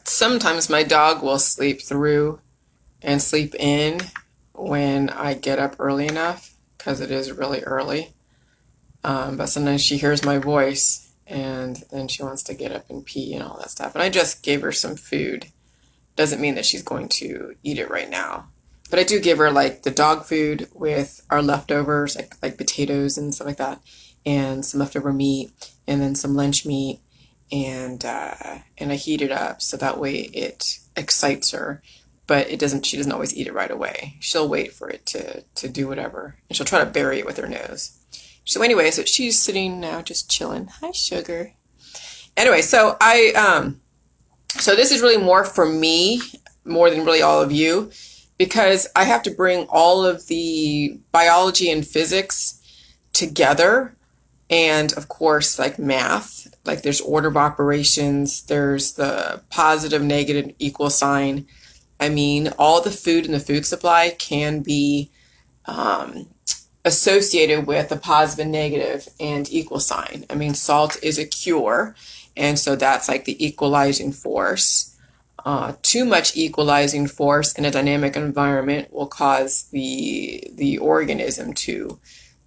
Sometimes my dog will sleep through and sleep in when I get up early enough because it is really early. But sometimes she hears my voice and then she wants to get up and pee and all that stuff. And I just gave her some food. Doesn't mean that she's going to eat it right now. But I do give her like the dog food with our leftovers, like potatoes and stuff like that, and some leftover meat, and then some lunch meat, and I heat it up so that way it excites her. But she doesn't always eat it right away. She'll wait for it to do whatever, and she'll try to bury it with her nose. So anyway, so she's sitting now just chilling. Hi, sugar. Anyway, so so this is really more for me, more than really all of you, because I have to bring all of the biology and physics together, and of course, like math, like there's order of operations, there's the positive, negative, equal sign. I mean, all the food in the food supply can be associated with a positive, negative, and equal sign. I mean, salt is a cure, and so that's like the equalizing force. Too much equalizing force in a dynamic environment will cause the organism to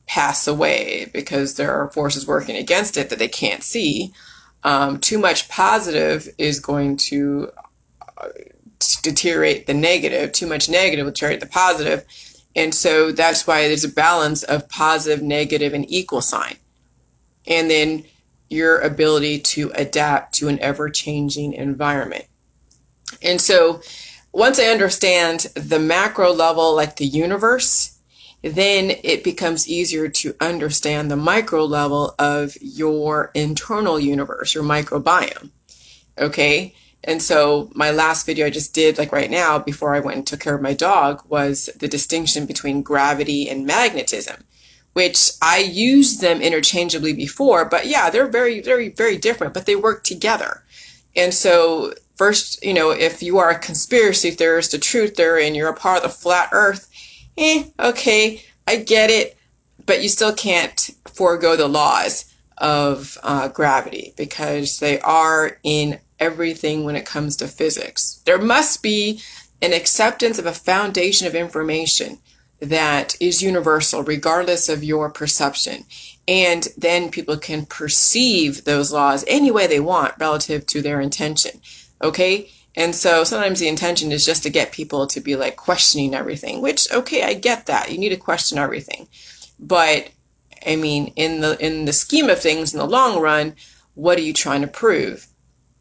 pass away because there are forces working against it that they can't see. Too much positive is going to deteriorate the negative. Too much negative will deteriorate the positive. And so that's why there's a balance of positive, negative, and equal sign. And then your ability to adapt to an ever-changing environment. And so once I understand the macro level, like the universe, then it becomes easier to understand the micro level of your internal universe, your microbiome. Okay? And so my last video I just did, like right now, before I went and took care of my dog, was the distinction between gravity and magnetism, which I used them interchangeably before, but yeah, they're very, very, very different, but they work together. And so first, if you are a conspiracy theorist, a truth theory, and you're a part of the flat earth, okay, I get it, but you still can't forego the laws of gravity because they are in everything when it comes to physics. There must be an acceptance of a foundation of information that is universal regardless of your perception. And then people can perceive those laws any way they want relative to their intention. Okay? And so sometimes the intention is just to get people to be like questioning everything, which, okay, I get that. You need to question everything. But I mean, in the scheme of things, in the long run, what are you trying to prove?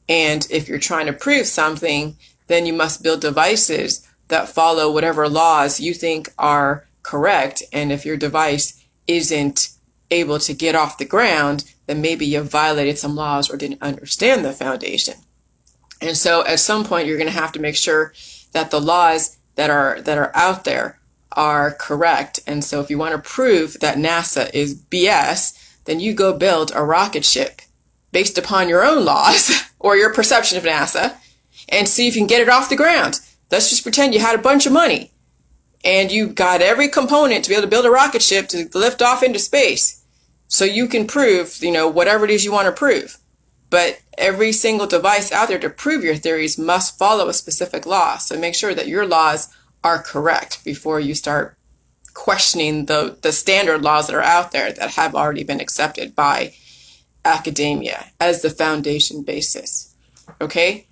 And if you're trying to prove something, then you must build devices that follow whatever laws you think are correct. And if your device isn't able to get off the ground, then maybe you violated some laws or didn't understand the foundation. And so at some point, you're going to have to make sure that the laws that are out there are correct. And so if you want to prove that NASA is BS, then you go build a rocket ship based upon your own laws or your perception of NASA and see if you can get it off the ground. Let's just pretend you had a bunch of money and you got every component to be able to build a rocket ship to lift off into space. So you can prove, whatever it is you want to prove. But every single device out there to prove your theories must follow a specific law. So make sure that your laws are correct before you start questioning the standard laws that are out there that have already been accepted by academia as the foundation basis. Okay?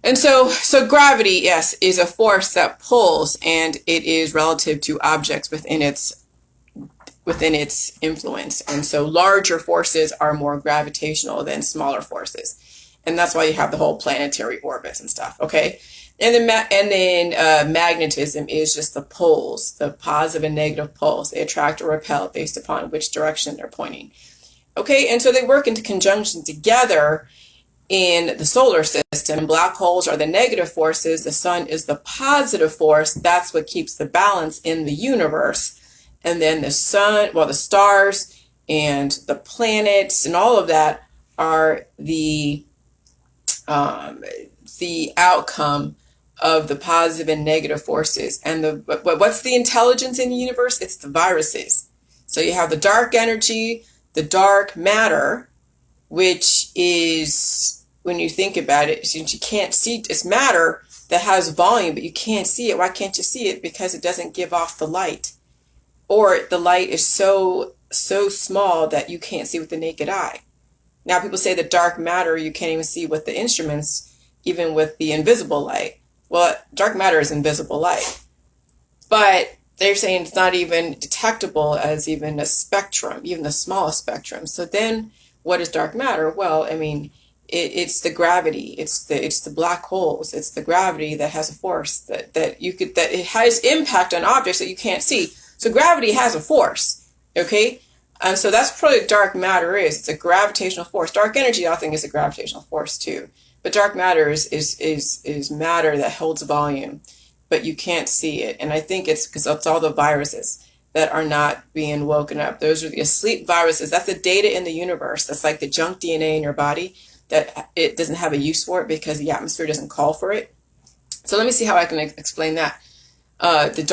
And so gravity, yes, is a force that pulls, and it is relative to objects within its influence. And so larger forces are more gravitational than smaller forces. And that's why you have the whole planetary orbits and stuff, okay? And then magnetism is just the poles, the positive and negative poles. They attract or repel based upon which direction they're pointing. Okay, and so they work into conjunction together in the solar system. Black holes are the negative forces. The sun is the positive force. That's what keeps the balance in the universe. And then the sun, the stars and the planets and all of that are the outcome of the positive and negative forces. And what's the intelligence in the universe? It's the viruses. So you have the dark energy, the dark matter, which is when you think about it, since you can't see, it's matter that has volume, but you can't see it. Why can't you see it? Because it doesn't give off the light, or the light is so small that you can't see with the naked eye. Now, people say the dark matter, you can't even see with the instruments, even with the invisible light. Well, dark matter is invisible light. But they're saying it's not even detectable as even a spectrum, even the smallest spectrum. So then what is dark matter? Well, I mean, it's the gravity, it's the black holes, it's the gravity that has a force that it has impact on objects that you can't see. So gravity has a force, okay? So that's probably what dark matter is. It's a gravitational force. Dark energy, I think, is a gravitational force too. But dark matter is matter that holds volume, but you can't see it. And I think it's because it's all the viruses that are not being woken up. Those are the asleep viruses. That's the data in the universe. That's like the junk DNA in your body that it doesn't have a use for it because the atmosphere doesn't call for it. So let me see how I can explain that. The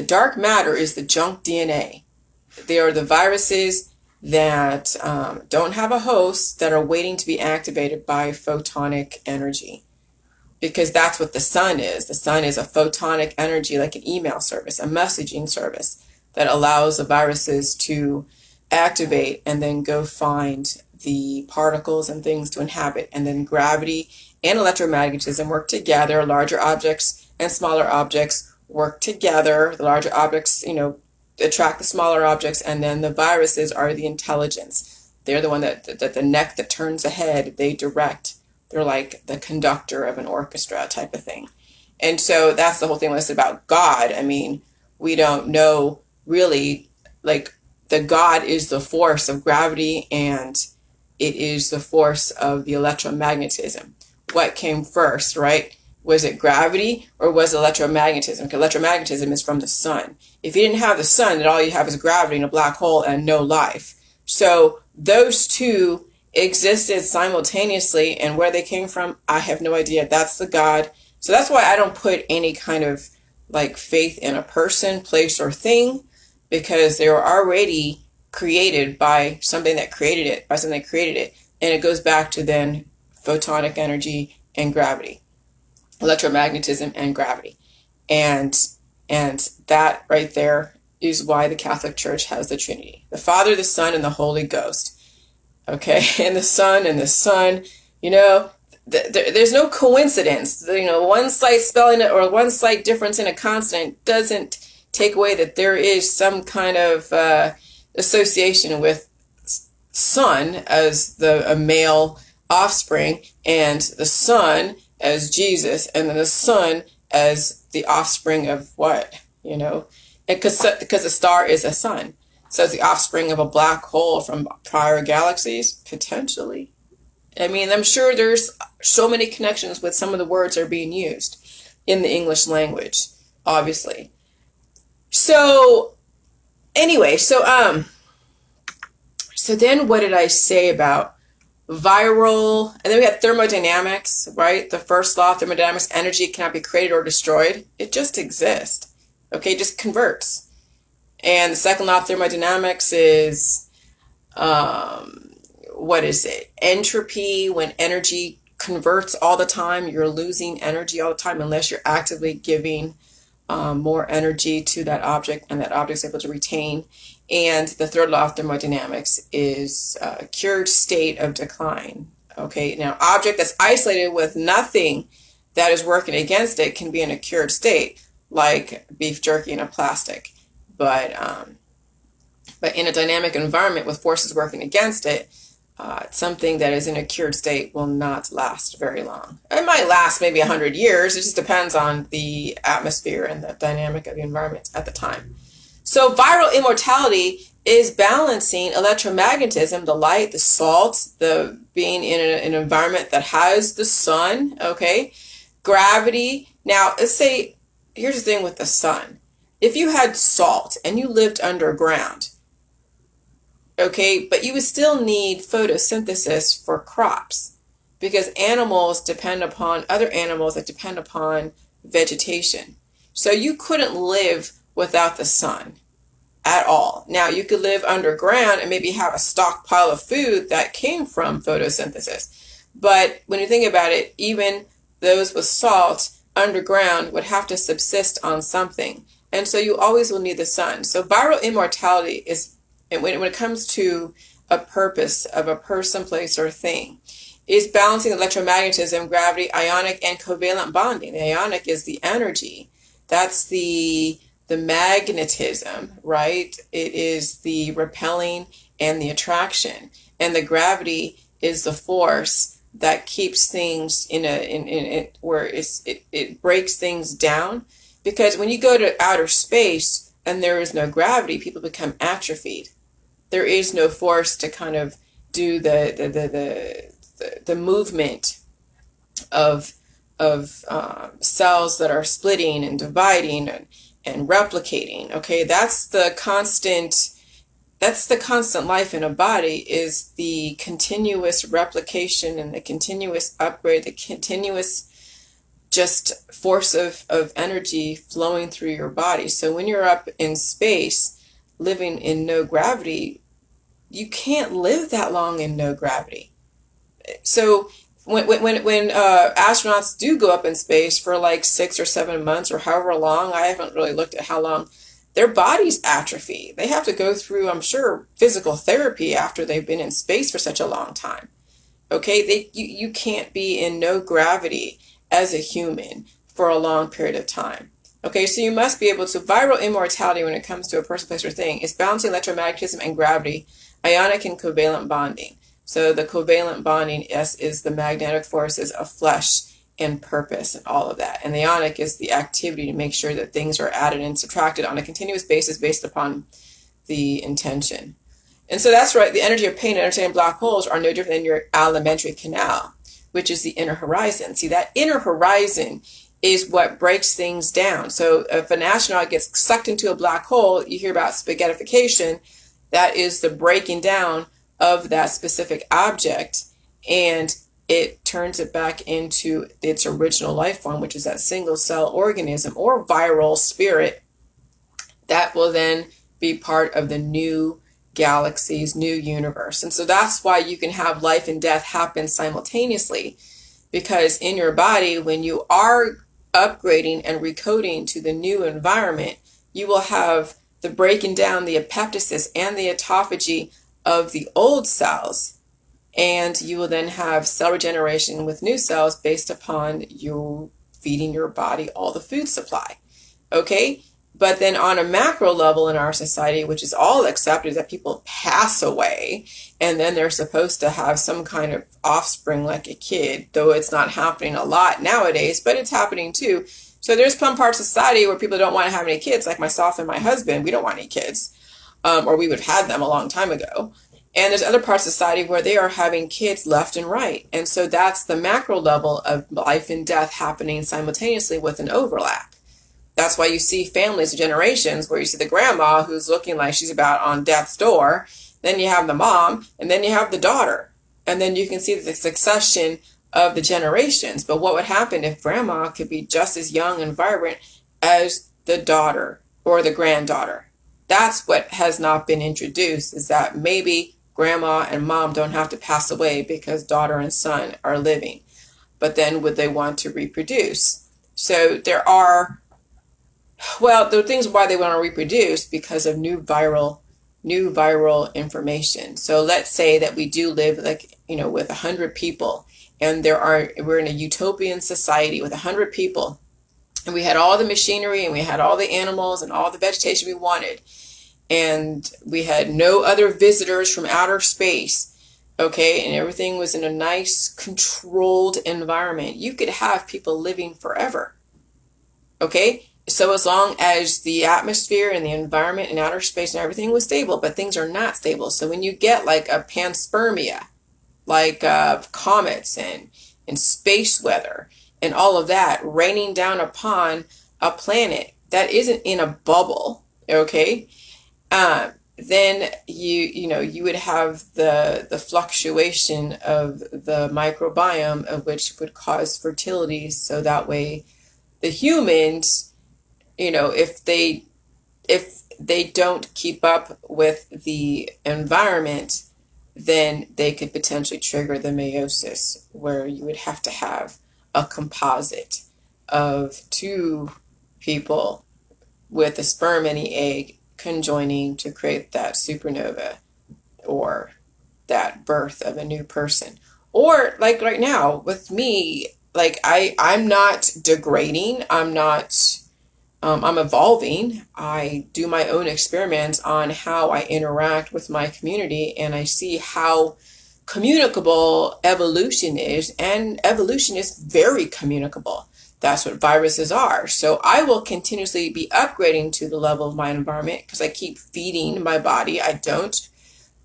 dark matter is the junk DNA. They are the viruses that don't have a host, that are waiting to be activated by photonic energy. Because that's what the sun is. The sun is a photonic energy, like an email service, a messaging service that allows the viruses to activate and then go find the particles and things to inhabit. And then gravity and electromagnetism work together. Larger objects and smaller objects work together. The larger objects, attract the smaller objects, and then the viruses are the intelligence. They're the one that the neck that turns ahead, they direct. They're like the conductor of an orchestra type of thing. And so that's the whole thing when it's about God. I mean, we don't know really, like, the God is the force of gravity and it is the force of the electromagnetism. What came first, right? Was it gravity or was it electromagnetism? Because electromagnetism is from the sun. If you didn't have the sun, then all you have is gravity and a black hole and no life. So those two existed simultaneously, and where they came from, I have no idea. That's the God. So that's why I don't put any kind of like faith in a person, place, or thing, because they were already created by something that created it, and it goes back to then photonic energy and gravity, electromagnetism and gravity, and that right there is why the Catholic Church has the Trinity: the Father, the Son, and the Holy Ghost. Okay, and the sun, there's no coincidence. One slight spelling or one slight difference in a consonant doesn't take away that there is some kind of association with son as a male offspring, and the son as Jesus, and then the son as the offspring of what, because the star is a sun. So it's the offspring of a black hole from prior galaxies, potentially. I mean, I'm sure there's so many connections with some of the words that are being used in the English language, obviously. So anyway, so then what did I say about viral? And then we had thermodynamics, right? The first law of thermodynamics: energy cannot be created or destroyed. It just exists. Okay, it just converts. And the second law of thermodynamics is, what is it? Entropy. When energy converts all the time, you're losing energy all the time unless you're actively giving more energy to that object, and that object's able to retain. And the third law of thermodynamics is a cured state of decline. Okay, now object that's isolated with nothing that is working against it can be in a cured state, like beef jerky in a plastic. But in a dynamic environment with forces working against it, something that is in a cured state will not last very long. It might last maybe 100 years. It just depends on the atmosphere and the dynamic of the environment at the time. So viral immortality is balancing electromagnetism, the light, the salt, the being in an environment that has the sun, okay? Gravity. Now, let's say, here's the thing with the sun. If you had salt and you lived underground, okay, but you would still need photosynthesis for crops, because animals depend upon other animals that depend upon vegetation. So you couldn't live without the sun at all. Now, you could live underground and maybe have a stockpile of food that came from photosynthesis. But when you think about it, even those with salt underground would have to subsist on something. And so you always will need the sun. So viral immortality is, and when it comes to a purpose of a person, place, or thing, is balancing electromagnetism, gravity, ionic, and covalent bonding. The ionic is the energy. That's the magnetism, right? It is the repelling and the attraction. And the gravity is the force that keeps things in where it breaks things down. Because when you go to outer space and there is no gravity, people become atrophied. There is no force to kind of do the movement of cells that are splitting and dividing and replicating. Okay, that's the constant life in a body, is the continuous replication and the continuous upgrade, the continuous just force of energy flowing through your body. So when you're up in space living in no gravity, you can't live that long in no gravity. So when astronauts do go up in space for like 6 or 7 months or however long, I haven't really looked at how long, their bodies atrophy. They have to go through, I'm sure, physical therapy after they've been in space for such a long time. Okay, you can't be in no gravity as a human for a long period of time. Okay, so you must be able to, viral immortality when it comes to a person, place, or thing is balancing electromagnetism and gravity, ionic and covalent bonding. So the covalent bonding is the magnetic forces of flesh and purpose and all of that. And the ionic is the activity to make sure that things are added and subtracted on a continuous basis based upon the intention. And so that's right, the energy of pain and understanding black holes are no different than your alimentary canal, which is the inner horizon. See, that inner horizon is what breaks things down. So if an astronaut gets sucked into a black hole, you hear about spaghettification. That is the breaking down of that specific object, and it turns it back into its original life form, which is that single cell organism or viral spirit that will then be part of the new galaxy's new universe. And so that's why you can have life and death happen simultaneously, because in your body, when you are upgrading and recoding to the new environment, you will have the breaking down, the apoptosis and the autophagy of the old cells, and you will then have cell regeneration with new cells based upon you feeding your body all the food supply. Okay, but then on a macro level in our society, which is all accepted, that people pass away and then they're supposed to have some kind of offspring like a kid, though it's not happening a lot nowadays, but it's happening too. So there's some parts of society where people don't want to have any kids, like myself and my husband. We don't want any kids. Or we would have had them a long time ago. And there's other parts of society where they are having kids left and right. And so that's the macro level of life and death happening simultaneously with an overlap. That's why you see families of generations where you see the grandma who's looking like she's about on death's door. Then you have the mom, and then you have the daughter. And then you can see the succession of the generations. But what would happen if grandma could be just as young and vibrant as the daughter or the granddaughter? That's what has not been introduced, is that maybe grandma and mom don't have to pass away because daughter and son are living. But then would they want to reproduce? So there are, well, the things why they want to reproduce because of new viral information. So let's say that we do live with 100 people, and we're in a utopian society with 100 people. And we had all the machinery and we had all the animals and all the vegetation we wanted. And we had no other visitors from outer space. Okay, and everything was in a nice controlled environment. You could have people living forever. Okay, so as long as the atmosphere and the environment and outer space and everything was stable, but things are not stable. So when you get like a panspermia, like comets and space weather and all of that raining down upon a planet that isn't in a bubble, okay, then you would have the fluctuation of the microbiome, of which would cause fertility. So that way the humans, if they don't keep up with the environment, then they could potentially trigger the meiosis, where you would have to have a composite of two people with a sperm and the egg conjoining to create that supernova or that birth of a new person. Or like right now with me, like I'm not degrading. I'm evolving. I do my own experiments on how I interact with my community, and I see how communicable evolution is, and evolution is very communicable. That's what viruses are. So I will continuously be upgrading to the level of my environment because I keep feeding my body. I don't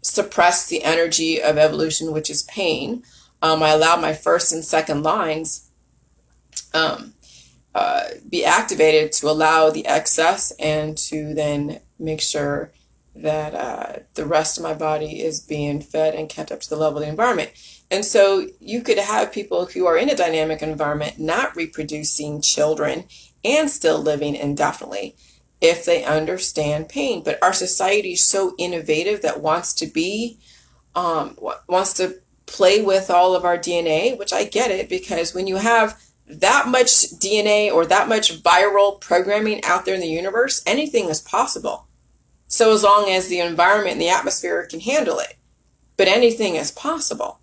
suppress the energy of evolution, which is pain. I allow my first and second lines um, be activated to allow the excess and to then make sure that the rest of my body is being fed and kept up to the level of the environment. And so you could have people who are in a dynamic environment not reproducing children and still living indefinitely if they understand pain. But our society is so innovative that wants to play with all of our DNA, which I get it, because when you have that much DNA or that much viral programming out there in the universe, anything is possible. So as long as the environment and the atmosphere can handle it, but anything is possible.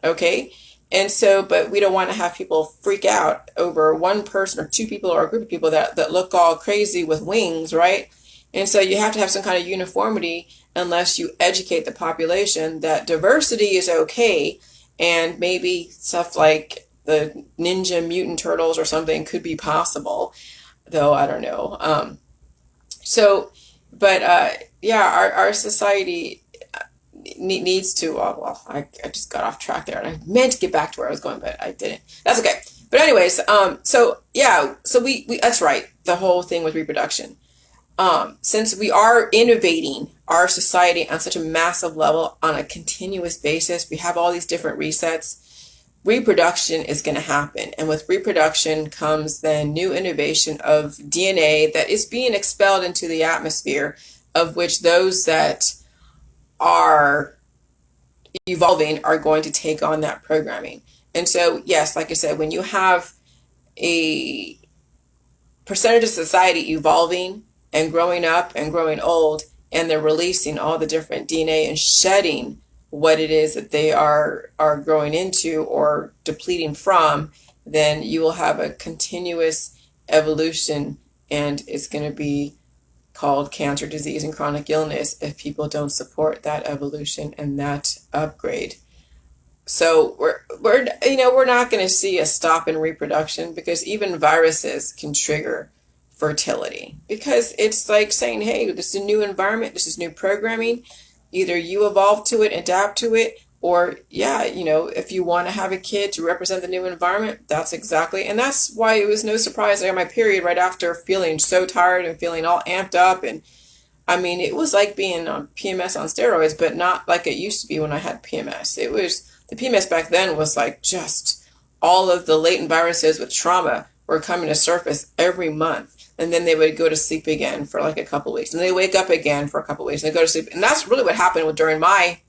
Okay. And so, but we don't want to have people freak out over one person or two people or a group of people that look all crazy with wings, right? And so you have to have some kind of uniformity unless you educate the population that diversity is okay, and maybe stuff like the ninja mutant turtles or something could be possible, though I don't know. So, but yeah, our society needs to. Well, I just got off track there, and I meant to get back to where I was going, but I didn't. That's okay. But anyways, so yeah, so we that's right. The whole thing with reproduction. Since we are innovating our society on such a massive level on a continuous basis, we have all these different resets. Reproduction is going to happen. And with reproduction comes then new innovation of DNA that is being expelled into the atmosphere, of which those that are evolving are going to take on that programming. And so, yes, like I said, when you have a percentage of society evolving and growing up and growing old, and they're releasing all the different DNA and shedding what it is that they are growing into or depleting from, then you will have a continuous evolution, and it's going to be called cancer, disease, and chronic illness if people don't support that evolution and that upgrade. So we're not going to see a stop in reproduction, because even viruses can trigger fertility, because it's like saying, hey, this is a new environment, this is new programming. Either you evolve to it, adapt to it, or yeah, if you want to have a kid to represent the new environment, that's exactly. And that's why it was no surprise I got my period right after feeling so tired and feeling all amped up. And I mean, it was like being on PMS on steroids, but not like it used to be when I had PMS. It was, the PMS back then was like just all of the latent viruses with trauma were coming to surface every month. And then they would go to sleep again for like a couple of weeks. And they wake up again for a couple of weeks. And they go to sleep. And that's really what happened during my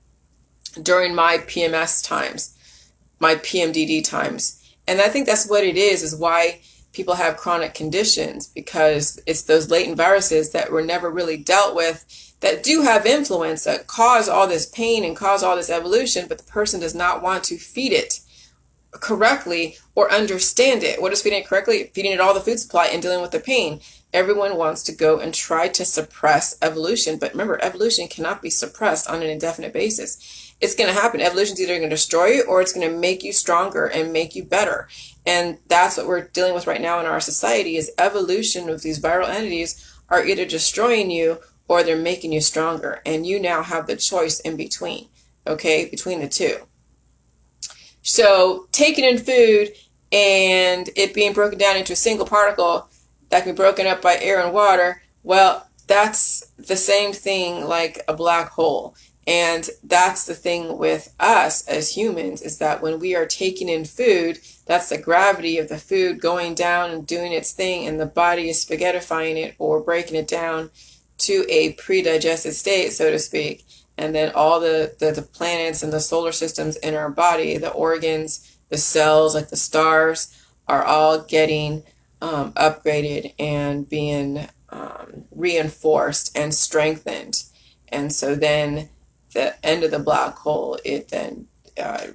PMS times, my PMDD times. And I think that's what it is why people have chronic conditions, because it's those latent viruses that were never really dealt with that do have influence, that cause all this pain and cause all this evolution, but the person does not want to feed it correctly or understand it. What is feeding it correctly? Feeding it all the food supply and dealing with the pain. Everyone wants to go and try to suppress evolution, but remember, evolution cannot be suppressed on an indefinite basis. It's going to happen. Evolution is either going to destroy you or it's going to make you stronger and make you better. And that's what we're dealing with right now in our society, is evolution of these viral entities are either destroying you or they're making you stronger. And you now have the choice in between, okay, between the two. So taking in food and it being broken down into a single particle that can be broken up by air and water, well, that's the same thing like a black hole. And that's the thing with us as humans, is that when we are taking in food, that's the gravity of the food going down and doing its thing, and the body is spaghettifying it or breaking it down to a pre-digested state, so to speak. And then all the planets and the solar systems in our body, the organs, the cells, like the stars, are all getting upgraded and being reinforced and strengthened. And so then the end of the black hole, it then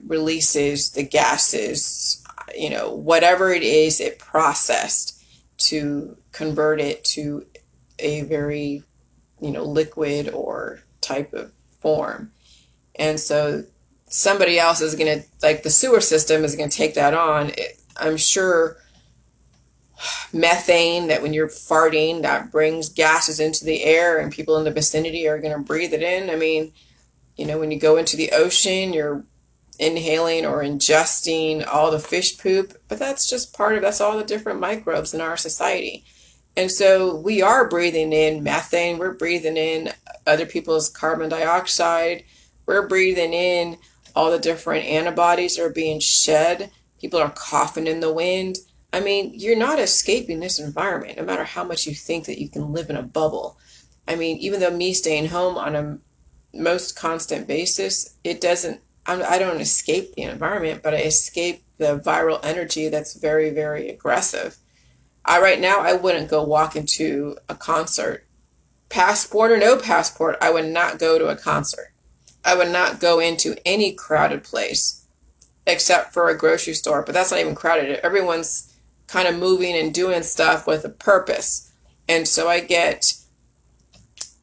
releases the gases, whatever it is it processed to convert it to a very, liquid or type of form. And so somebody else is going to, like the sewer system is going to take that on. I'm sure methane, that when you're farting, that brings gases into the air and people in the vicinity are going to breathe it in. I mean, when you go into the ocean, you're inhaling or ingesting all the fish poop, but that's just that's all the different microbes in our society. And so we are breathing in methane, we're breathing in other people's carbon dioxide, we're breathing in all the different antibodies that are being shed. People are coughing in the wind. I mean, you're not escaping this environment, no matter how much you think that you can live in a bubble. I mean, even though me staying home on a most constant basis, I don't escape the environment, but I escape the viral energy that's very, very aggressive. Right now, I wouldn't go walk into a concert. Passport or no passport, I would not go to a concert. I would not go into any crowded place except for a grocery store, but that's not even crowded. Everyone's kind of moving and doing stuff with a purpose. And so I get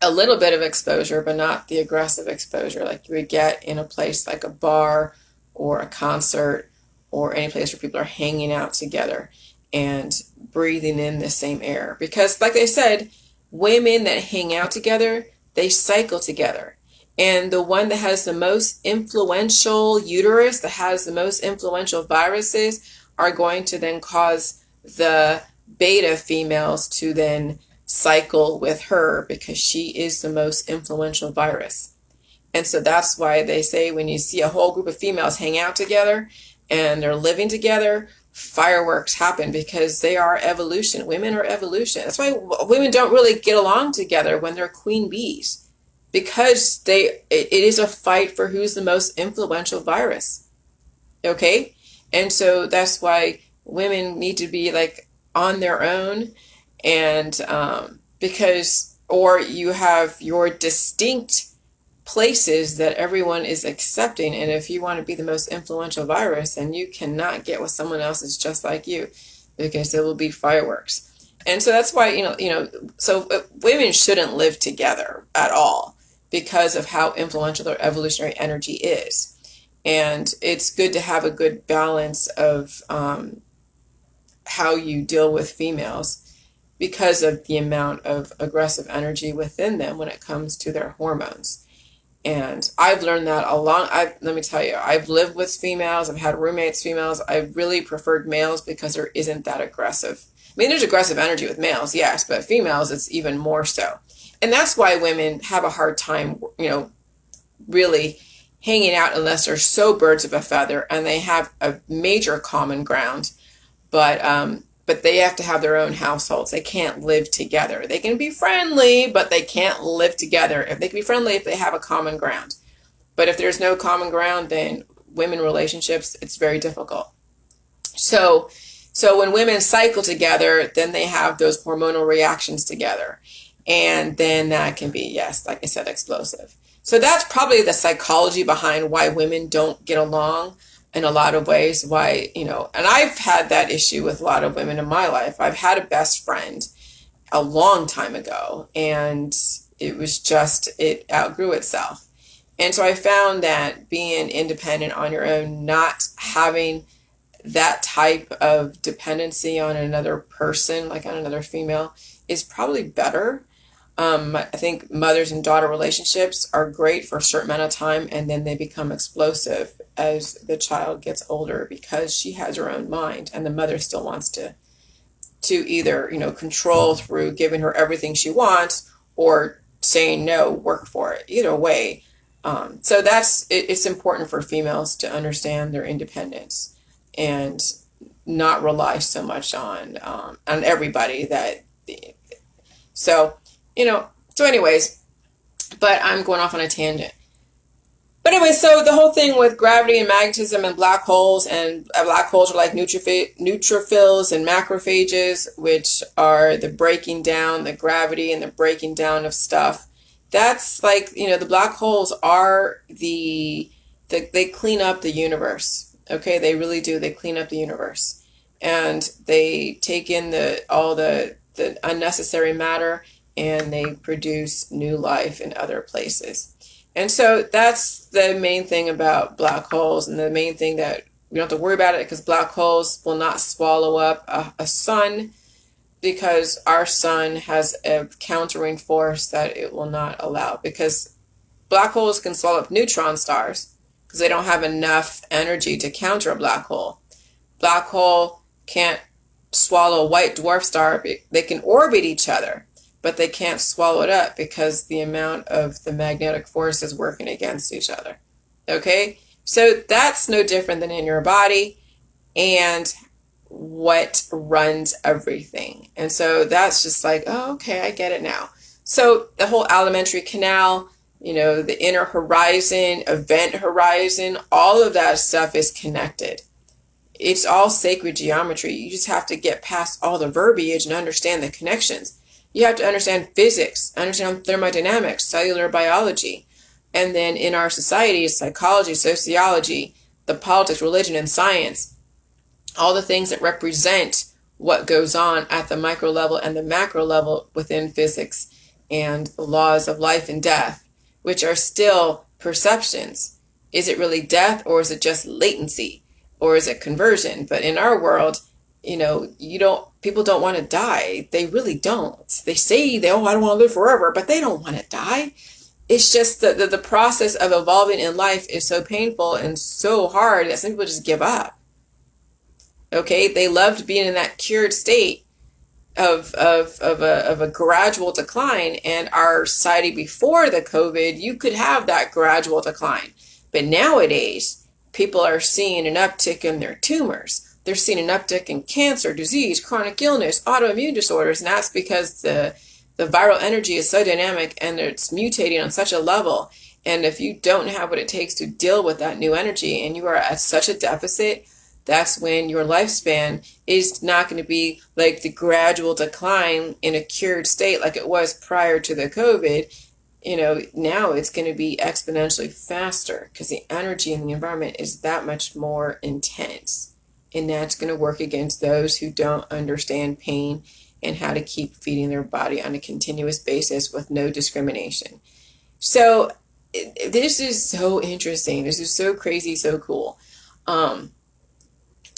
a little bit of exposure, but not the aggressive exposure like you would get in a place like a bar or a concert or any place where people are hanging out together and breathing in the same air. Because like I said, women that hang out together, they cycle together. And the one that has the most influential uterus, that has the most influential viruses, are going to then cause the beta females to then cycle with her because she is the most influential virus. And so that's why they say when you see a whole group of females hang out together and they're living together, fireworks happen because they are evolution. Women are evolution. That's why women don't really get along together when they're queen bees, because it is a fight for who's the most influential virus. Okay? And so that's why women need to be like on their own, and or you have your distinct places that everyone is accepting. And if you want to be the most influential virus, then you cannot get with someone else that's just like you, because there will be fireworks. And so that's why, so women shouldn't live together at all because of how influential their evolutionary energy is. And it's good to have a good balance of how you deal with females because of the amount of aggressive energy within them when it comes to their hormones. And I've learned that let me tell you, I've lived with females, I've had roommates females. I've really preferred males because there isn't that aggressive. I mean, there's aggressive energy with males, yes, but females, it's even more so. And that's why women have a hard time, really hanging out unless they're so birds of a feather and they have a major common ground. But they have to have their own households. They can't live together. They can be friendly, but they can't live together. If they can be friendly if they have a common ground. But if there's no common ground, then women relationships, it's very difficult. So when women cycle together, then they have those hormonal reactions together. And then that can be, yes, like I said, explosive. So that's probably the psychology behind why women don't get along in a lot of ways. Why, and I've had that issue with a lot of women in my life. I've had a best friend a long time ago, and it outgrew itself. And so I found that being independent on your own, not having that type of dependency on another person, like on another female, is probably better. I think mothers and daughter relationships are great for a certain amount of time, and then they become explosive as the child gets older because she has her own mind and the mother still wants to either, control through giving her everything she wants or saying no, work for it. Either way. So it's important for females to understand their independence and not rely so much on everybody so, So anyways, but I'm going off on a tangent. But anyway, so the whole thing with gravity and magnetism and black holes are like neutrophils and macrophages, which are the breaking down, the gravity and the breaking down of stuff. That's like, the black holes are they clean up the universe. Okay, they really do. They clean up the universe. And they take in all the unnecessary matter, and they produce new life in other places. And so that's the main thing about black holes, and the main thing that we don't have to worry about it, because black holes will not swallow up a sun, because our sun has a countering force that it will not allow. Because black holes can swallow up neutron stars because they don't have enough energy to counter a black hole. Black hole can't swallow a white dwarf star. They can orbit each other, but they can't swallow it up because the amount of the magnetic force is working against each other. Okay? So that's no different than in your body and what runs everything. And so that's just like, oh, okay, I get it now. So the whole alimentary canal, the inner horizon, event horizon, all of that stuff is connected. It's all sacred geometry. You just have to get past all the verbiage and understand the connections. You have to understand physics, understand thermodynamics, cellular biology. And then in our society, psychology, sociology, the politics, religion, and science, all the things that represent what goes on at the micro level and the macro level within physics, and the laws of life and death, which are still perceptions. Is it really death, or is it just latency, or is it conversion? But in our world, people don't want to die. They really don't. They say I don't want to live forever, but they don't want to die. It's just the process of evolving in life is so painful and so hard that some people just give up. Okay, they loved being in that cured state of a gradual decline. And our society before the COVID, you could have that gradual decline. But nowadays, people are seeing an uptick in their tumors. They're seeing an uptick in cancer, disease, chronic illness, autoimmune disorders, and that's because the viral energy is so dynamic and it's mutating on such a level. And if you don't have what it takes to deal with that new energy, and you are at such a deficit, that's when your lifespan is not going to be like the gradual decline in a cured state like it was prior to the COVID. Now it's going to be exponentially faster because the energy in the environment is that much more intense. And that's going to work against those who don't understand pain and how to keep feeding their body on a continuous basis with no discrimination. So this is so interesting. This is so crazy, so cool.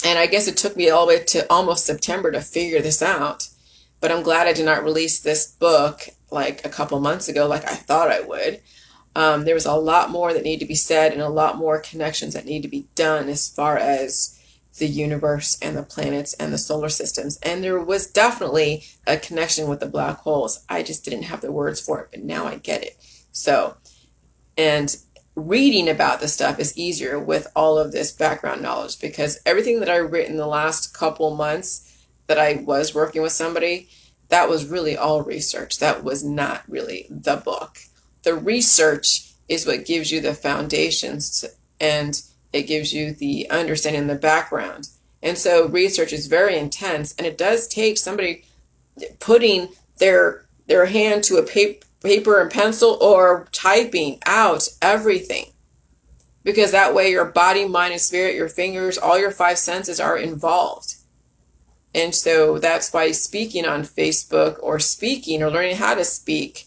And I guess it took me all the way to almost September to figure this out. But I'm glad I did not release this book like a couple months ago like I thought I would. There was a lot more that needed to be said, and a lot more connections that need to be done as far as the universe and the planets and the solar systems. And there was definitely a connection with the black holes. I just didn't have the words for it, but now I get it. So, and reading about this stuff is easier with all of this background knowledge, because everything that I written in the last couple months that I was working with somebody, that was really all research. That was not really the book. The research is what gives you the foundations, and it gives you the understanding in the background. And so research is very intense, and it does take somebody putting their hand to a paper and pencil or typing out everything. Because that way your body, mind, and spirit, your fingers, all your five senses are involved. And so that's why speaking on Facebook, or speaking or learning how to speak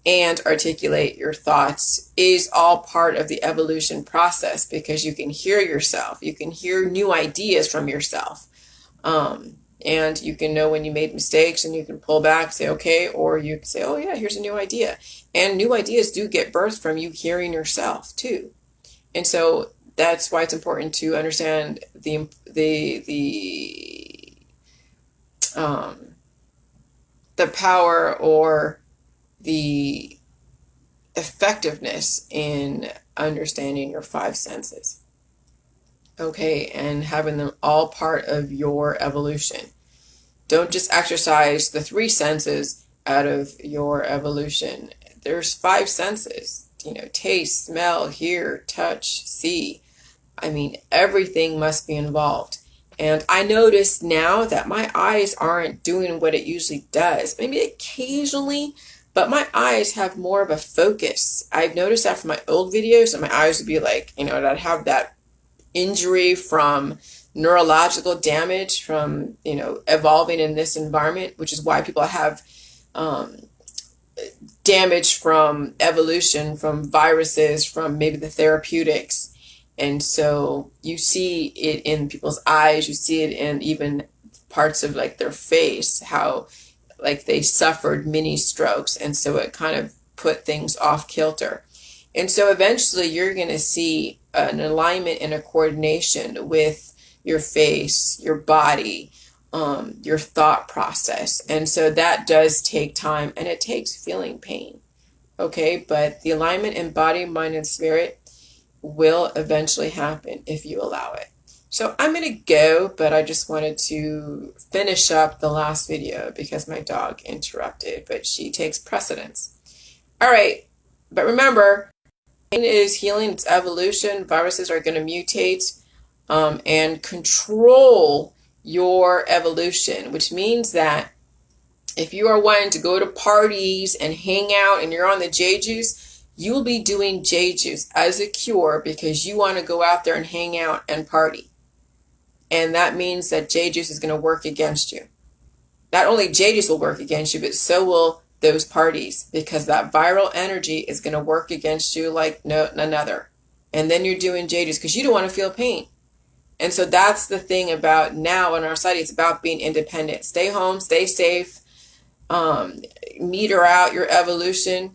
and articulate your thoughts, is all part of the evolution process, because you can hear yourself. You can hear new ideas from yourself. And you can know when you made mistakes, and you can pull back, say, okay, or you can say, oh yeah, here's a new idea. And new ideas do get birthed from you hearing yourself too. And so that's why it's important to understand the power or the effectiveness in understanding your five senses. Okay, and having them all part of your evolution. Don't just exercise the three senses out of your evolution. There's five senses, taste, smell, hear, touch, see. I mean, everything must be involved. And I notice now that my eyes aren't doing what it usually does. Maybe occasionally, but my eyes have more of a focus. I've noticed that from my old videos, and my eyes would be like, I'd have that injury from neurological damage from, evolving in this environment, which is why people have damage from evolution, from viruses, from maybe the therapeutics. And so you see it in people's eyes, you see it in even parts of like their face, how like they suffered mini strokes. And so it kind of put things off kilter. And so eventually you're going to see an alignment and a coordination with your face, your body, your thought process. And so that does take time, and it takes feeling pain. Okay, but the alignment in body, mind, and spirit will eventually happen if you allow it. So I'm going to go, but I just wanted to finish up the last video because my dog interrupted, but she takes precedence. All right, but remember, pain is healing, it's evolution. Viruses are going to mutate and control your evolution, which means that if you are wanting to go to parties and hang out and you're on the J juice, you will be doing J juice as a cure because you want to go out there and hang out and party. And that means that J juice is going to work against you. Not only J juice will work against you, but so will those parties, because that viral energy is going to work against you like none other. And then you're doing J juice because you don't want to feel pain. And so that's the thing about now in our society. It's about being independent. Stay home, stay safe, meter out your evolution,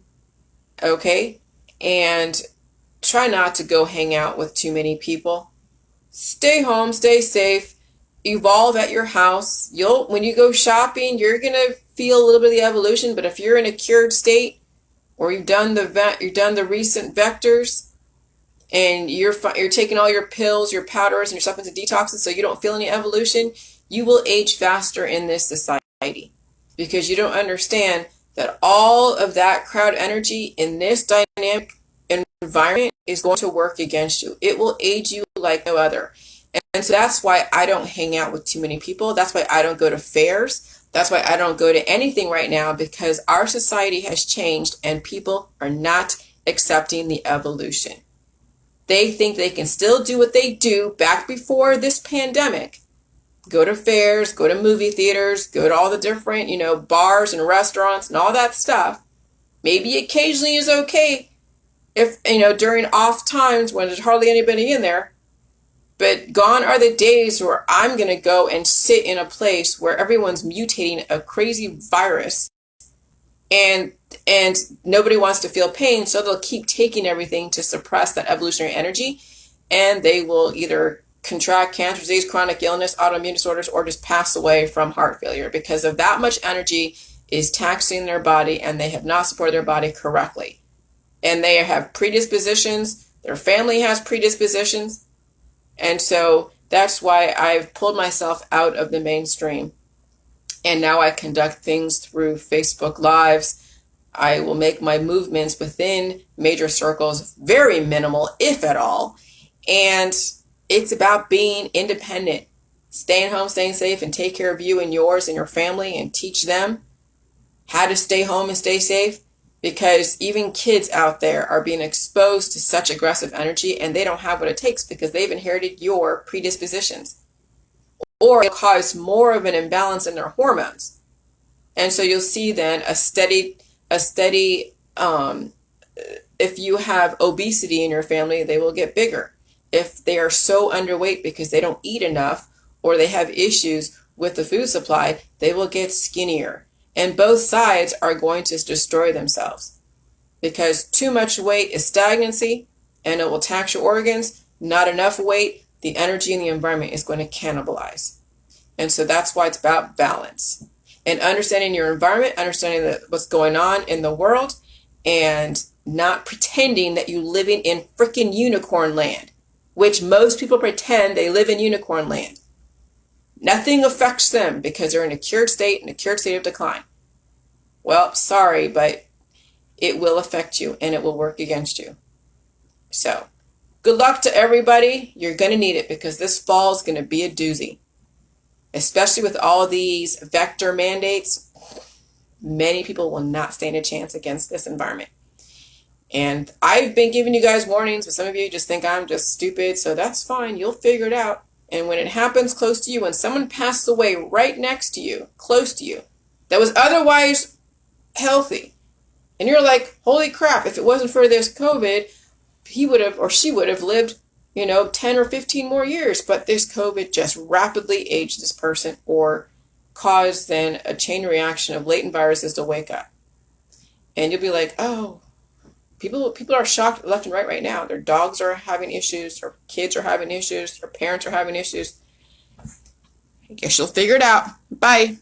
okay? And try not to go hang out with too many people. Stay home, stay safe, evolve at your house. When you go shopping, you're going to feel a little bit of the evolution, but if you're in a cured state or you've done the recent vectors, and you're taking all your pills, your powders, and your supplements and detoxes so you don't feel any evolution, you will age faster in this society because you don't understand that all of that crowd energy in this dynamic environment is going to work against you. It will age you like no other. And so that's why I don't hang out with too many people. That's why I don't go to fairs. That's why I don't go to anything right now, because our society has changed and people are not accepting the evolution. They think they can still do what they do back before this pandemic. Go to fairs, go to movie theaters, go to all the different, bars and restaurants and all that stuff. Maybe occasionally is okay if, during off times when there's hardly anybody in there. But gone are the days where I'm going to go and sit in a place where everyone's mutating a crazy virus and nobody wants to feel pain, so they'll keep taking everything to suppress that evolutionary energy, and they will either contract cancer, disease, chronic illness, autoimmune disorders, or just pass away from heart failure because of that much energy is taxing their body, and they have not supported their body correctly. And they have predispositions, their family has predispositions, and so that's why I've pulled myself out of the mainstream. And now I conduct things through Facebook Lives. I will make my movements within major circles very minimal, if at all. And it's about being independent, staying home, staying safe, and take care of you and yours and your family and teach them how to stay home and stay safe. Because even kids out there are being exposed to such aggressive energy and they don't have what it takes because they've inherited your predispositions. Or it'll cause more of an imbalance in their hormones. And so you'll see then a steady, if you have obesity in your family, they will get bigger. If they are so underweight because they don't eat enough or they have issues with the food supply, they will get skinnier. And both sides are going to destroy themselves because too much weight is stagnancy and it will tax your organs. Not enough weight, the energy in the environment is going to cannibalize. And so that's why it's about balance and understanding your environment, understanding what's going on in the world, and not pretending that you're living in freaking unicorn land, which most people pretend they live in unicorn land. Nothing affects them because they're in a cured state, in a cured state of decline. Well, sorry, but it will affect you and it will work against you. So, good luck to everybody. You're going to need it because this fall is going to be a doozy. Especially with all these vector mandates, many people will not stand a chance against this environment. And I've been giving you guys warnings, but some of you just think I'm just stupid, so that's fine. You'll figure it out. And when it happens close to you, when someone passes away right next to you, close to you, that was otherwise healthy, and you're like, holy crap, if it wasn't for this COVID, he would have or she would have lived, 10 or 15 more years. But this COVID just rapidly aged this person or caused then a chain reaction of latent viruses to wake up. And you'll be like, oh, people are shocked left and right now. Their dogs are having issues, their kids are having issues, their parents are having issues. I guess you'll figure it out. Bye.